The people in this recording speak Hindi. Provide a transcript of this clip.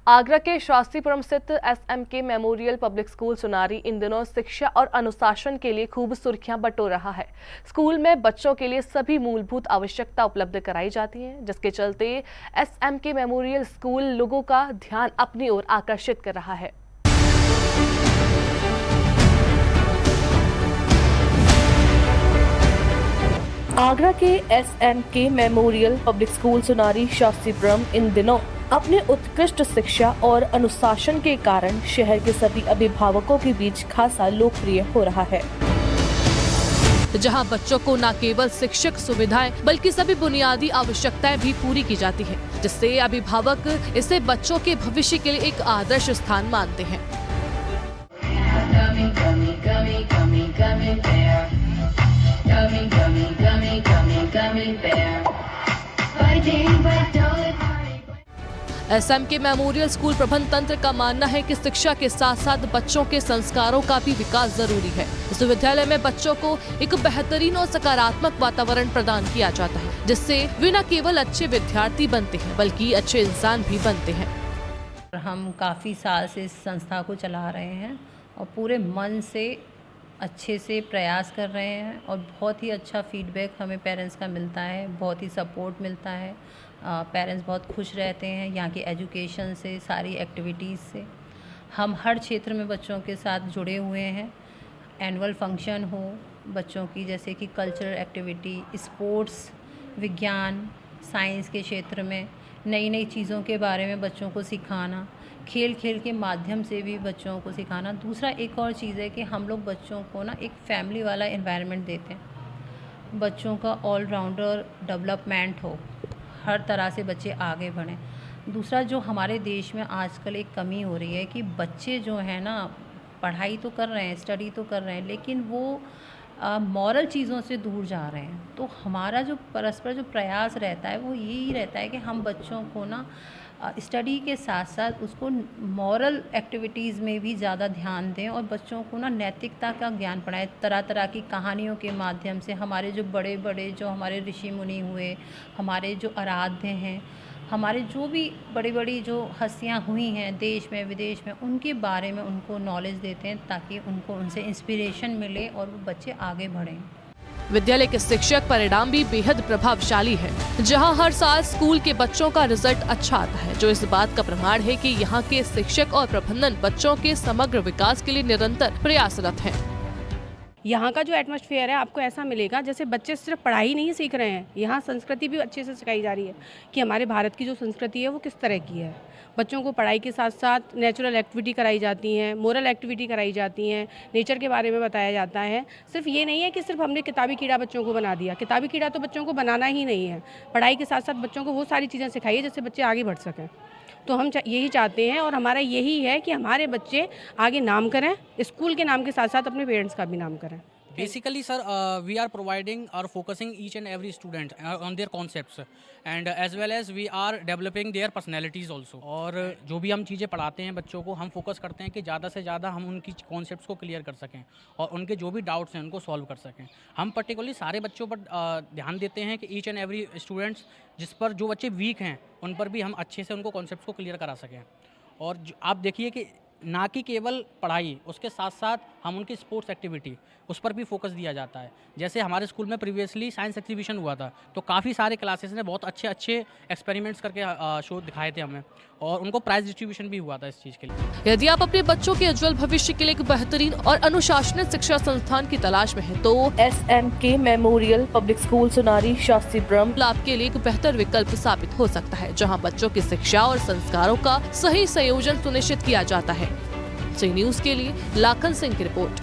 आगरा के शास्त्रीपुरम स्थित SMK मेमोरियल पब्लिक स्कूल सुनारी इन दिनों शिक्षा और अनुशासन के लिए खूब सुर्खियां बटोर रहा है। स्कूल में बच्चों के लिए सभी मूलभूत आवश्यकता उपलब्ध कराई जाती हैं, जिसके चलते SMK मेमोरियल स्कूल लोगों का ध्यान अपनी ओर आकर्षित कर रहा है। आगरा के SMK मेमोरियल पब्लिक स्कूल सुनारी शास्त्रीपुरम इन दिनों अपने उत्कृष्ट शिक्षा और अनुशासन के कारण शहर के सभी अभिभावकों के बीच खासा लोकप्रिय हो रहा है, जहां बच्चों को न केवल शिक्षक सुविधाएं बल्कि सभी बुनियादी आवश्यकताएं भी पूरी की जाती हैं, जिससे अभिभावक इसे बच्चों के भविष्य के लिए एक आदर्श स्थान मानते हैं। SMK मेमोरियल स्कूल प्रबंध तंत्र का मानना है कि शिक्षा के साथ साथ बच्चों के संस्कारों का भी विकास जरूरी है। इस विद्यालय में बच्चों को एक बेहतरीन और सकारात्मक वातावरण प्रदान किया जाता है, जिससे वे न केवल अच्छे विद्यार्थी बनते हैं बल्कि अच्छे इंसान भी बनते हैं। हम काफ़ी साल से इस संस्था को चला रहे हैं और पूरे मन से अच्छे से प्रयास कर रहे हैं और बहुत ही अच्छा फीडबैक हमें पेरेंट्स का मिलता है, बहुत ही सपोर्ट मिलता है। पेरेंट्स बहुत खुश रहते हैं यहाँ की एजुकेशन से, सारी एक्टिविटीज़ से। हम हर क्षेत्र में बच्चों के साथ जुड़े हुए हैं। एनुअल फंक्शन हो बच्चों की, जैसे कि कल्चरल एक्टिविटी, स्पोर्ट्स, विज्ञान, साइंस के क्षेत्र में नई नई चीज़ों के बारे में बच्चों को सिखाना, खेल खेल के माध्यम से भी बच्चों को सिखाना। दूसरा एक और चीज़ है कि हम लोग बच्चों को ना एक फैमिली वाला एनवायरनमेंट देते हैं, बच्चों का ऑलराउंडर डेवलपमेंट हो, हर तरह से बच्चे आगे बढ़ें। दूसरा जो हमारे देश में आजकल एक कमी हो रही है कि बच्चे जो है ना पढ़ाई तो कर रहे हैं, स्टडी तो कर रहे हैं, लेकिन वो मॉरल चीज़ों से दूर जा रहे हैं। तो हमारा जो परस्पर जो प्रयास रहता है वो यही रहता है कि हम बच्चों को ना स्टडी के साथ साथ उसको मॉरल एक्टिविटीज़ में भी ज़्यादा ध्यान दें और बच्चों को ना नैतिकता का ज्ञान पढ़ाएं। तरह तरह की कहानियों के माध्यम से हमारे जो बड़े बड़े जो हमारे ऋषि मुनि हुए, हमारे जो आराध्य हैं, हमारे जो भी बड़ी बड़ी जो हस्तियाँ हुई हैं देश में विदेश में, उनके बारे में उनको नॉलेज देते हैं ताकि उनको उनसे इंस्पिरेशन मिले और वो बच्चे आगे बढ़ें। विद्यालय के शिक्षक परिणाम भी बेहद प्रभावशाली है, जहां हर साल स्कूल के बच्चों का रिजल्ट अच्छा आता है, जो इस बात का प्रमाण है कि यहां के शिक्षक और प्रबंधन बच्चों के समग्र विकास के लिए निरंतर प्रयासरत हैं। यहाँ का जो एटमॉस्फेयर है आपको ऐसा मिलेगा जैसे बच्चे सिर्फ पढ़ाई नहीं सीख रहे हैं, यहाँ संस्कृति भी अच्छे से सिखाई जा रही है कि हमारे भारत की जो संस्कृति है वो किस तरह की है। बच्चों को पढ़ाई के साथ साथ नेचुरल एक्टिविटी कराई जाती हैं, मोरल एक्टिविटी कराई जाती हैं, नेचर के बारे में बताया जाता है। सिर्फ ये नहीं है कि सिर्फ हमने किताबी कीड़ा बच्चों को बना दिया, किताबी कीड़ा तो बच्चों को बनाना ही नहीं है। पढ़ाई के साथ साथ बच्चों को वो सारी चीज़ें सिखाइए जिससे बच्चे आगे बढ़ सकें। तो हम यही चाहते हैं और हमारा यही है कि हमारे बच्चे आगे नाम करें, स्कूल के नाम के साथ साथ अपने पेरेंट्स का भी नाम करें। Basically, sir, we are providing or focusing each and every student on their concepts, and as well as we are developing their personalities also. और जो भी हम चीज़ें पढ़ाते हैं बच्चों को, हम फोकस करते हैं कि ज़्यादा से ज़्यादा हम उनकी कॉन्सेप्ट्स को क्लियर कर सकें और उनके जो भी डाउट्स हैं उनको सॉल्व कर सकें। हम पर्टिकुलरली सारे बच्चों पर ध्यान देते हैं कि ईच एंड एवरी स्टूडेंट्स जिस पर जो बच्चे वीक हैं उन पर भी हम अच्छे से उनको कॉन्सेप्ट्स को क्लियर करा सकें। और आप देखिए कि ना कि केवल पढ़ाई, उसके साथ साथ हम उनकी स्पोर्ट्स एक्टिविटी उस पर भी फोकस दिया जाता है। जैसे हमारे स्कूल में प्रीवियसली साइंस एग्जीबिशन हुआ था, तो काफ़ी सारे क्लासेस ने बहुत अच्छे अच्छे एक्सपेरिमेंट्स करके शो दिखाए थे हमें, और उनको प्राइज डिस्ट्रीब्यूशन भी हुआ था इस चीज़ के लिए। यदि आप अपने बच्चों के उज्जवल भविष्य के लिए एक बेहतरीन और अनुशासित शिक्षा संस्थान की तलाश में हैं, तो SMK मेमोरियल पब्लिक स्कूल सुनारी शास्त्रीपुरम आपके लिए एक बेहतर विकल्प साबित हो सकता है, जहां बच्चों की शिक्षा और संस्कारों का सही संयोजन सुनिश्चित किया जाता है। सी न्यूज़ के लिए लाखन सिंह की रिपोर्ट।